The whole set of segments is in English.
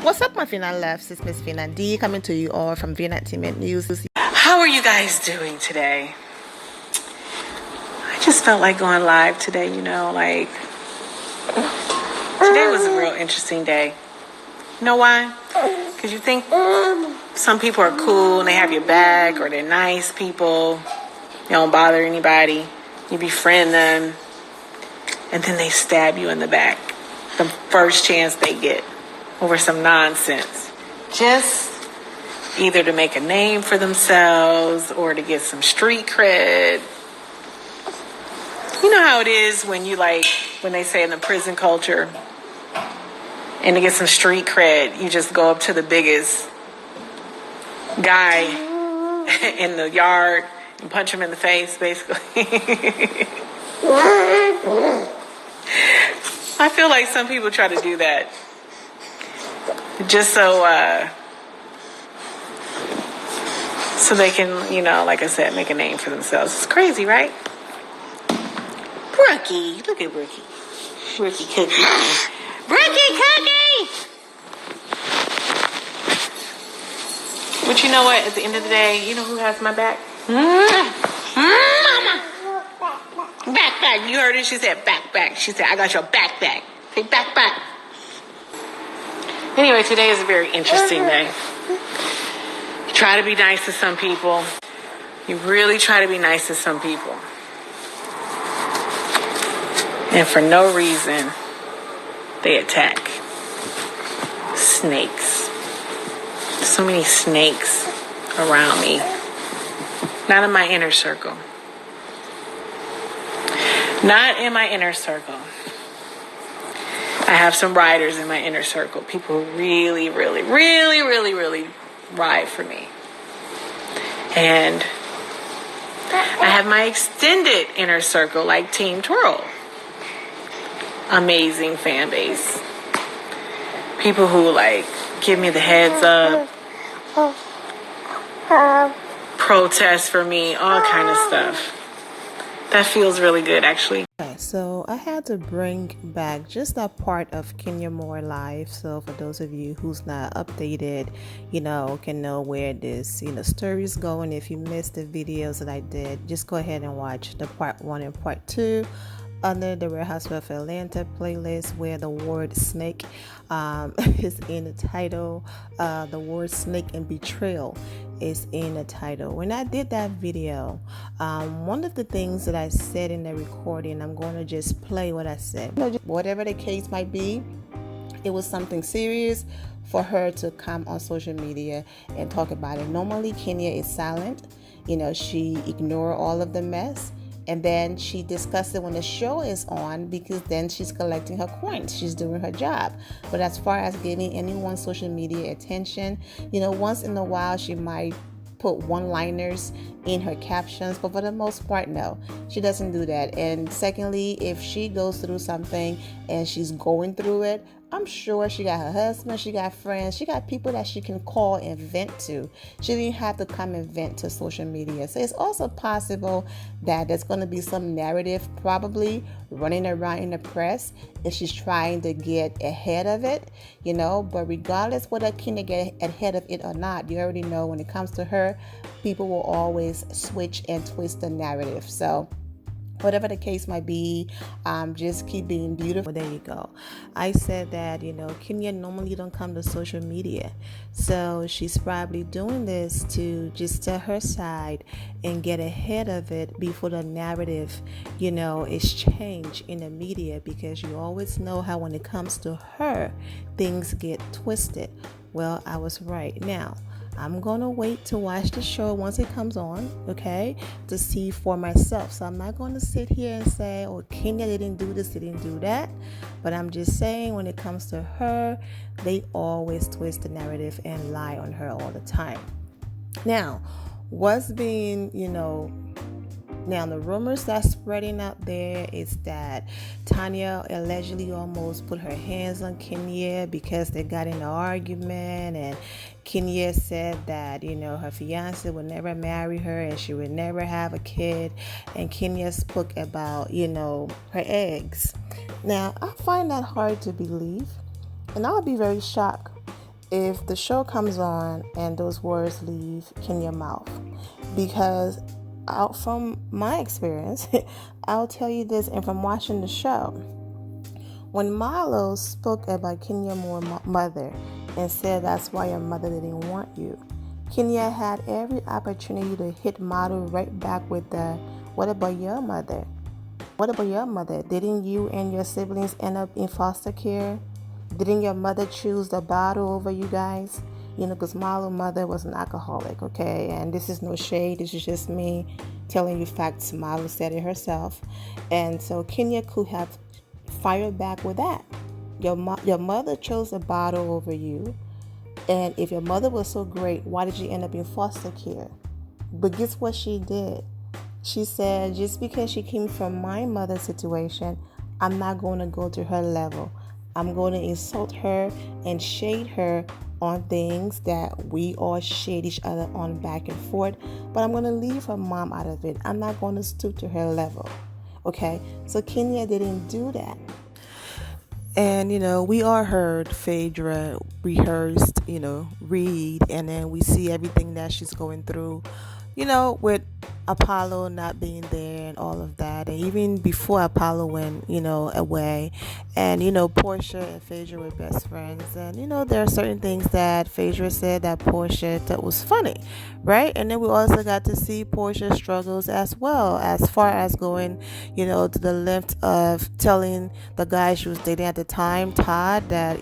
What's up, my Finland loves? It's Miss Finland D coming to you all from Vienna Entertainment News. How are you guys doing today? I just felt like going live today, today was a real interesting day. You know why? Because you think some people are cool and they have your back, or they're nice people, they don't bother anybody, you befriend them, and then they stab you in the back the first chance they get over some nonsense. Just either to make a name for themselves or to get some street cred. You know how it is when when they say in the prison culture, and to get some street cred, you just go up to the biggest guy in the yard and punch him in the face, basically. I feel like some people try to do that just so they can, like I said, make a name for themselves. It's crazy, right? Brookie, look at Brookie. Brookie Cookie. Brookie Cookie! But you know what? At the end of the day, you know who has my back? Mama! Back. You heard it? She said back. She said, I got your back. Say back. Anyway, today is a very interesting day. You try to be nice to some people. You really try to be nice to some people. And for no reason, they attack. Snakes. So many snakes around me. Not in my inner circle. Not in my inner circle. I have some riders in my inner circle. People who really ride for me. And I have my extended inner circle, like Team Twirl. Amazing fan base. People who give me the heads up, protest for me, all kind of stuff. That feels really good, actually. Okay, so I had to bring back just that part of Kenya Moore live. So for those of you who's not updated, can know where this, story is going. If you missed the videos that I did, just go ahead and watch the part 1 and part 2 under the Real Housewives of Atlanta playlist, where the word snake is in the title. The word snake and betrayal is in the title. When I did that video, one of the things that I said in the recording, I'm going to just play what I said. Whatever the case might be, it was something serious for her to come on social media and talk about it. Normally, Kenya is silent. She ignore all of the mess. And then she discussed it when the show is on, because then she's collecting her coins. She's doing her job. But as far as giving anyone's social media attention, once in a while she might put one-liners in her captions, but for the most part, no, she doesn't do that. And secondly, if she goes through something and she's going through it, I'm sure she got her husband, she got friends, she got people that she can call and vent to. She didn't have to come and vent to social media. So it's also possible that there's going to be some narrative probably running around in the press if she's trying to get ahead of it, But regardless whether Kenya get ahead of it or not, you already know when it comes to her, people will always switch and twist the narrative. So whatever the case might be, just keep being beautiful. There you go. I said that, Kenya normally don't come to social media. So she's probably doing this to just tell her side and get ahead of it before the narrative, is changed in the media, because you always know how when it comes to her, things get twisted. Well, I was right. Now, I'm going to wait to watch the show once it comes on, okay, to see for myself. So I'm not going to sit here and say, Kenya didn't do this, didn't do that. But I'm just saying, when it comes to her, they always twist the narrative and lie on her all the time. Now, what's being, now the rumors that's spreading out there is that Tanya allegedly almost put her hands on Kenya because they got in an argument, and Kenya said that, her fiance would never marry her and she would never have a kid. And Kenya spoke about, her eggs. Now, I find that hard to believe, and I'll be very shocked if the show comes on and those words leave Kenya's mouth. Because out from my experience, I'll tell you this, and from watching the show, when Marlo spoke about Kenya Moore's mother and said that's why your mother didn't want you, Kenya had every opportunity to hit Marlo right back with the, what about your mother? What about your mother? Didn't you and your siblings end up in foster care? Didn't your mother choose the bottle over you guys? Because Marlo's mother was an alcoholic, okay? And this is no shade. This is just me telling you facts. Marlo said it herself. And so Kenya could have fired back with that. Your mother chose the bottle over you. And if your mother was so great, why did you end up in foster care? But guess what she did? She said, just because she came from my mother's situation, I'm not going to go to her level. I'm going to insult her and shade her on things that we all shade each other on back and forth. But I'm going to leave her mom out of it. I'm not going to stoop to her level. Okay? So Kenya didn't do that. And, we all heard Phaedra rehearsed, read, and then we see everything that she's going through, with Apollo not being there and all of that. And even before Apollo went, away, and, Portia and Phaedra were best friends. And, there are certain things that Phaedra said that Portia thought was funny, right? And then we also got to see Portia's struggles as well, as far as going, to the length of telling the guy she was dating at the time, Todd, that,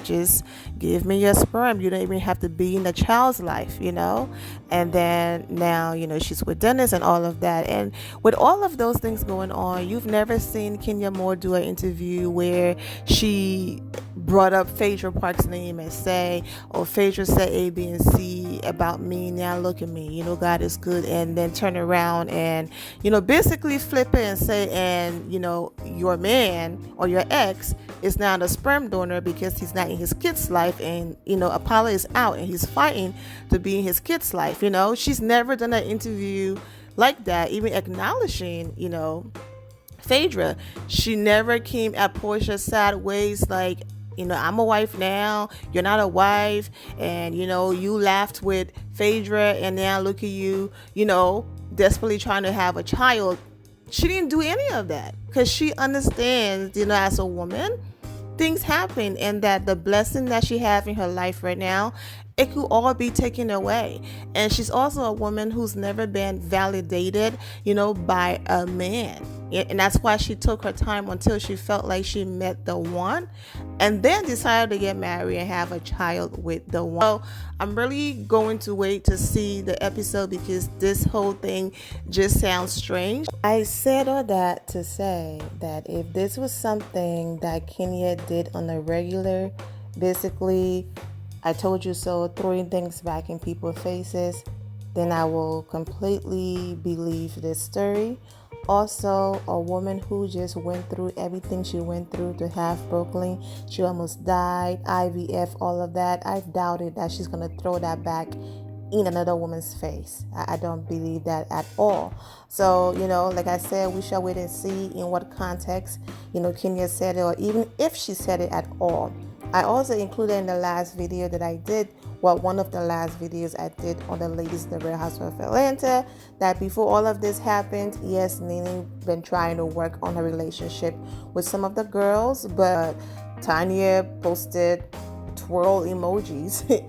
just give me your sperm. You don't even have to be in the child's life, And then now, she's with Dennis and all of that. And with all of those things going on, you've never seen Kenya Moore do an interview where she brought up Phaedra Park's name and say, oh, Phaedra said A, B, and C about me. Now look at me. God is good. And then turn around and, basically flip it and say, and, your man or your ex is now the sperm donor because he's not in his kid's life. And, Apollo is out and he's fighting to be in his kid's life. She's never done an interview like that, even acknowledging, Phaedra. She never came at Portia sideways like, I'm a wife now, you're not a wife, and, you laughed with Phaedra, and now look at you, desperately trying to have a child. She didn't do any of that because she understands, as a woman, things happen, and that the blessing that she has in her life right now, it could all be taken away. And she's also a woman who's never been validated, by a man. And that's why she took her time until she felt like she met the one, and then decided to get married and have a child with the one. So I'm really going to wait to see the episode because this whole thing just sounds strange. I said all that to say that if this was something that Kenya did on a regular, basically, I told you so, throwing things back in people's faces, then I will completely believe this story. Also, a woman who just went through everything she went through to have Brooklyn. She almost died, IVF, all of that. I doubted that she's going to throw that back in another woman's face. I don't believe that at all. So, like I said, we shall wait and see in what context, Kenya said it, or even if she said it at all. I also included in the last video that I did, one of the last videos I did on the ladies in the Real Housewives of Atlanta, that before all of this happened, yes, Nene been trying to work on her relationship with some of the girls, but Tanya posted twirl emojis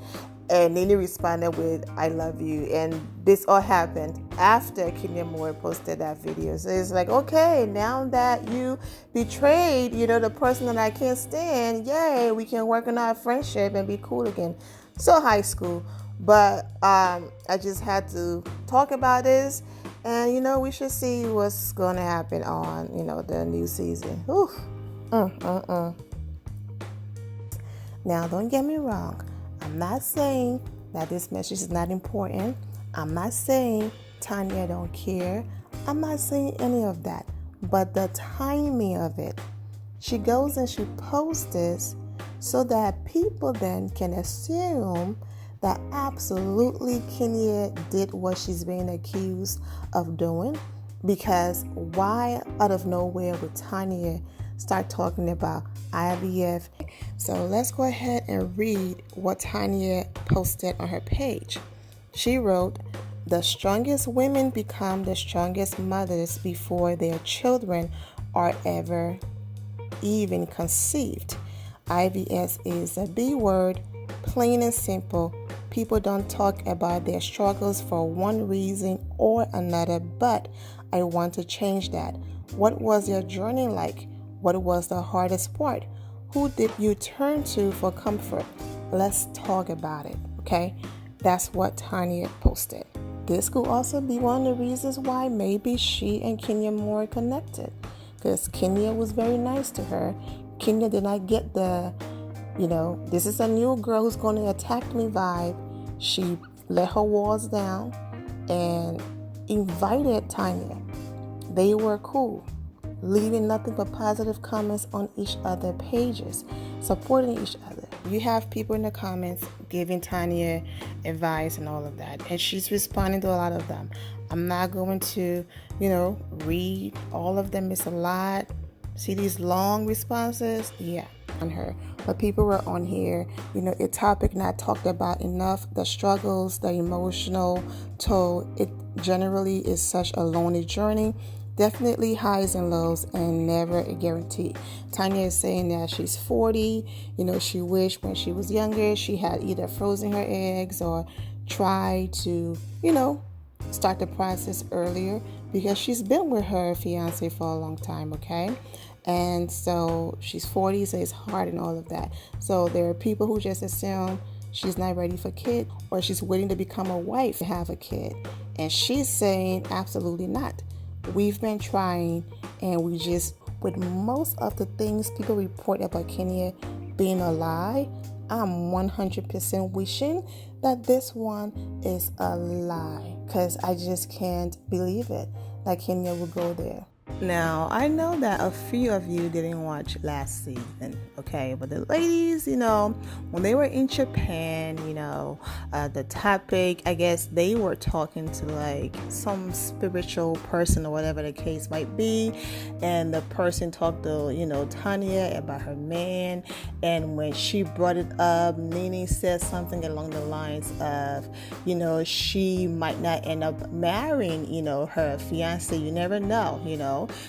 and Nene responded with I love you, and this all happened after Kenya Moore posted that video. So it's like, okay, now that you betrayed, the person that I can't stand, yay, we can work on our friendship and be cool again. So high school. But I just had to talk about this, and we should see what's going to happen on the new season. Now don't get me wrong, I'm not saying that this message is not important. I'm not saying Tanya don't care. I'm not saying any of that. But the timing of it, she goes and she posts this so that people then can assume that absolutely Kenya did what she's being accused of doing. Because why out of nowhere would Tanya start talking about IVF. So let's go ahead and read what Tanya posted on her page. She wrote, "The strongest women become the strongest mothers before their children are ever even conceived. IVF is a B word, plain and simple. People don't talk about their struggles for one reason or another, but I want to change that. What was your journey like? What was the hardest part? Who did you turn to for comfort? Let's talk about it," okay? That's what Tanya posted. This could also be one of the reasons why maybe she and Kenya Moore connected, because Kenya was very nice to her. Kenya did not get the, this is a new girl who's going to attack me vibe. She let her walls down and invited Tanya. They were cool, leaving nothing but positive comments on each other pages, supporting each other. You have people in the comments giving Tanya advice and all of that, and she's responding to a lot of them. I'm not going to, read all of them. It's a lot. See these long responses? Yeah, on her. But people were on here, a topic not talked about enough, the struggles, the emotional toll. It generally is such a lonely journey. Definitely highs and lows, and never a guarantee. Tanya is saying that she's 40. She wished when she was younger she had either frozen her eggs or tried to, start the process earlier, because she's been with her fiance for a long time, okay? And so she's 40, so it's hard and all of that. So there are people who just assume she's not ready for kids, or she's waiting to become a wife to have a kid. And she's saying absolutely not. We've been trying, and with most of the things people report about Kenya being a lie, I'm 100% wishing that this one is a lie, because I just can't believe it that Kenya would go there. Now, I know that a few of you didn't watch last season, okay? But the ladies, when they were in Japan, the topic, I guess they were talking to like some spiritual person or whatever the case might be. And the person talked to, Tanya about her man. And when she brought it up, Nene said something along the lines of, she might not end up marrying, her fiance. You never know,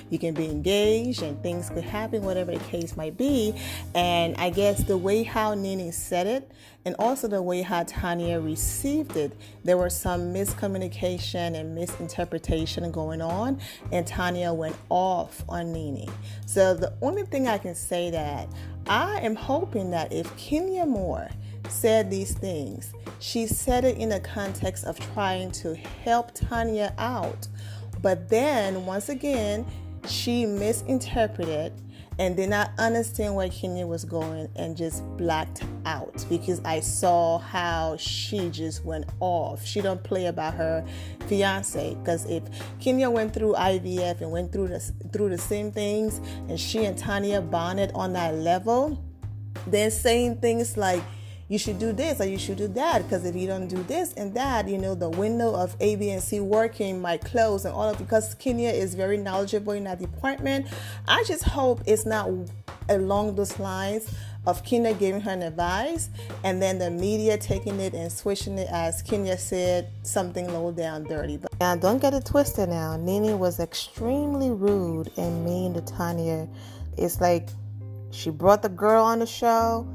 You can be engaged and things could happen, whatever the case might be. And I guess the way how Nene said it, and also the way how Tanya received it, there was some miscommunication and misinterpretation going on, and Tanya went off on Nene. So the only thing I can say that I am hoping that if Kenya Moore said these things, she said it in the context of trying to help Tanya out. But then, once again, she misinterpreted and did not understand where Kenya was going and just blacked out, because I saw how she just went off. She don't play about her fiance, because if Kenya went through IVF and went through the same things, and she and Tanya bonded on that level, then saying things like, you should do this or you should do that, because if you don't do this and that, the window of A, B, and C working might close and all of, because Kenya is very knowledgeable in that department. I just hope it's not along those lines of Kenya giving her an advice and then the media taking it and switching it as Kenya said something low down dirty. But now, don't get it twisted now. Nene was extremely rude and mean to Tanya. It's like she brought the girl on the show,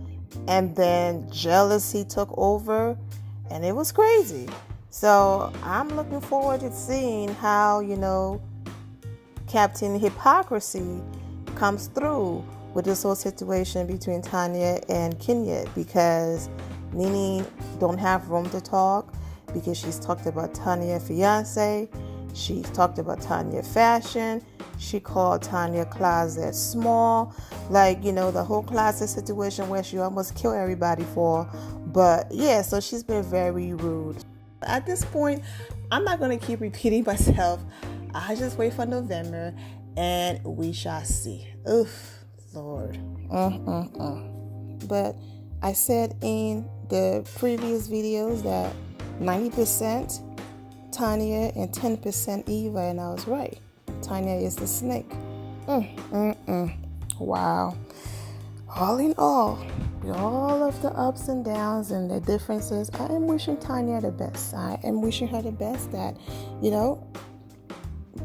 and then jealousy took over, and it was crazy. So I'm looking forward to seeing how, Captain Hypocrisy comes through with this whole situation between Tanya and Kenya, because Nene don't have room to talk, because she's talked about Tanya fiance, she's talked about Tanya fashion, she called Tanya closet small, the whole closet situation where she almost killed everybody for. But yeah, so she's been very rude. At this point, I'm not going to keep repeating myself. I just wait for November and we shall see. Oof, Lord. But I said in the previous videos that 90% Tanya and 10% Eva, and I was right. Tanya is the snake. Wow. All in all, with all of the ups and downs and the differences, I am wishing Tanya the best. I am wishing her the best that, you know,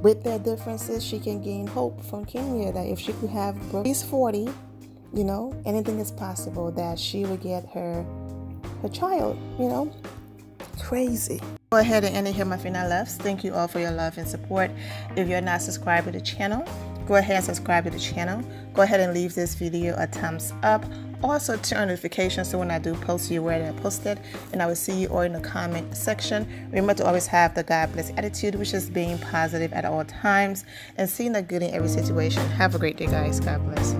with their differences, she can gain hope from Kenya that if she could have she's 40, you know, anything is possible, that she would get her child, you know. Crazy. Go ahead and end it here, my final loves. Thank you all for your love and support. If you're not subscribed to the channel, go ahead and subscribe to the channel. Go ahead and leave this video a thumbs up. Also turn on notifications so when I do post, you're aware that I posted. And I will see you all in the comment section. Remember to always have the God bless attitude, which is being positive at all times and seeing the good in every situation. Have a great day, guys. God bless.